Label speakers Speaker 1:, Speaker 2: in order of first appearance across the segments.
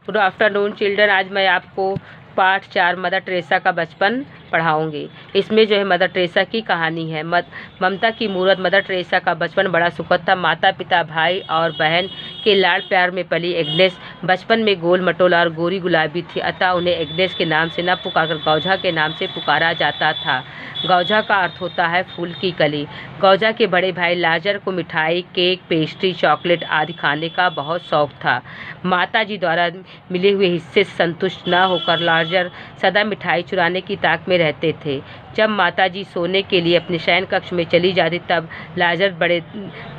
Speaker 1: Good afternoon children. आज मैं आपको पाठ 4 मदर टेरेसा का बचपन पढ़ाऊंगी। इसमें जो है मदर टेरेसा की कहानी है। ममता की मूरत मदर टेरेसा का बचपन बड़ा सुखद था। माता पिता भाई और बहन के लाड़ प्यार में पली एग्नेस बचपन में गोल मटोला और गोरी गुलाबी थी, अतः उन्हें एग्नेस के नाम से न पुकारकर गौझा के नाम से पुकारा जाता था। गौझा का अर्थ होता है फूल की कली। गौझा के बड़े भाई लाजर को मिठाई, केक, पेस्ट्री, चॉकलेट आदि खाने का बहुत शौक था। माताजी द्वारा मिले हुए हिस्से से संतुष्ट न होकर लाजर सदा मिठाई चुराने की ताक में रहते थे। जब माताजी सोने के लिए अपने शयन कक्ष में चली जाती तब लाजर बड़े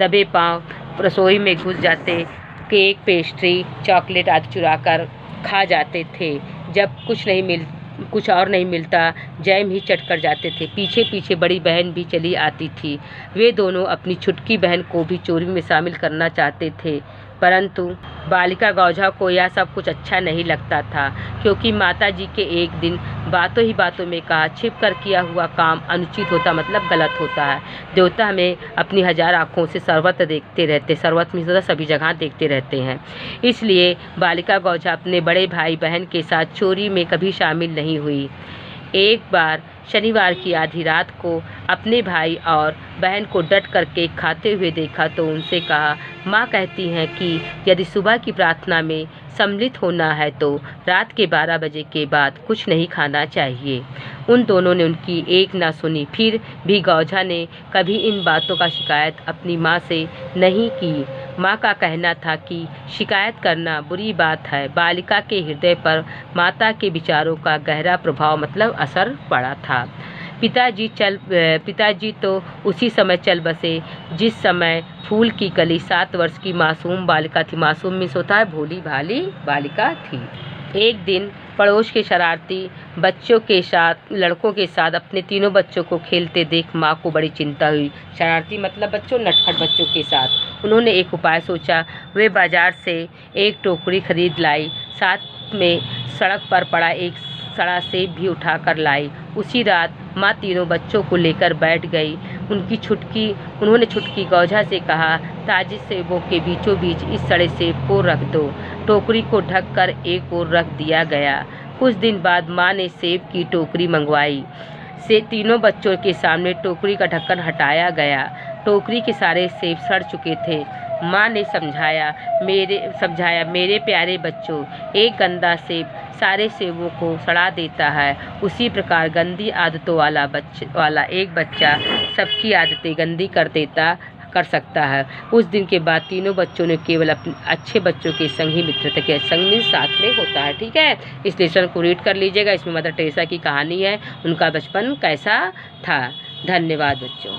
Speaker 1: दबे पांव रसोई में घुस जाते, केक, पेस्ट्री, चॉकलेट आदि चुराकर खा जाते थे। जब कुछ और नहीं मिलता जैम ही चट कर जाते थे। पीछे पीछे बड़ी बहन भी चली आती थी। वे दोनों अपनी छुटकी बहन को भी चोरी में शामिल करना चाहते थे, परंतु बालिका गौझा को यह सब कुछ अच्छा नहीं लगता था, क्योंकि माताजी के एक दिन बातों ही बातों में कहा, छिप कर किया हुआ काम अनुचित होता मतलब गलत होता है। देवता हमें अपनी 1000 आँखों से सर्वत्र देखते रहते, सर्वत्र में सभी जगह देखते रहते हैं। इसलिए बालिका गौझा अपने बड़े भाई बहन के साथ चोरी में कभी शामिल नहीं हुई। एक बार शनिवार की आधी रात को अपने भाई और बहन को डट कर केक खाते हुए देखा तो उनसे कहा, माँ कहती हैं कि यदि सुबह की प्रार्थना में सम्मिलित होना है तो रात के 12 बजे के बाद कुछ नहीं खाना चाहिए। उन दोनों ने उनकी एक ना सुनी। फिर भी गौझा ने कभी इन बातों का शिकायत अपनी माँ से नहीं की। माँ का कहना था कि शिकायत करना बुरी बात है। बालिका के हृदय पर माता के विचारों का गहरा प्रभाव मतलब असर पड़ा था। पिताजी तो उसी समय चल बसे जिस समय फूल की कली 7 वर्ष की मासूम बालिका थी। मासूम मीन्स होता है भोली भाली बालिका थी। एक दिन पड़ोस के शरारती लड़कों के साथ अपने तीनों बच्चों को खेलते देख माँ को बड़ी चिंता हुई। शरारती मतलब बच्चों, नटखट बच्चों के साथ। उन्होंने एक उपाय सोचा। वे बाजार से एक टोकरी खरीद लाई, साथ में सड़क पर पड़ा एक सड़ा सेब भी उठाकर लाई। उसी रात माँ तीनों बच्चों को लेकर बैठ गई। उन्होंने छुटकी गौझा से कहा, ताजे सेबों के बीचों बीच इस सड़े सेब को रख दो। टोकरी को ढककर एक ओर रख दिया गया। कुछ दिन बाद माँ ने सेब की टोकरी मंगवाई। तीनों बच्चों के सामने टोकरी का ढक्कन हटाया गया। टोकरी के सारे सेब सड़ चुके थे। माँ ने समझाया, मेरे प्यारे बच्चों, एक गंदा सेब सारे सेबों को सड़ा देता है। उसी प्रकार गंदी आदतों वाला एक बच्चा सबकी आदतें गंदी कर सकता है। उस दिन के बाद तीनों बच्चों ने केवल अपने अच्छे बच्चों के संग ही मित्रता किया। संग में साथ में होता है, ठीक है। इस लेसन को रीड कर लीजिएगा। इसमें मदर टेरेसा की कहानी है, उनका बचपन कैसा था। धन्यवाद बच्चों।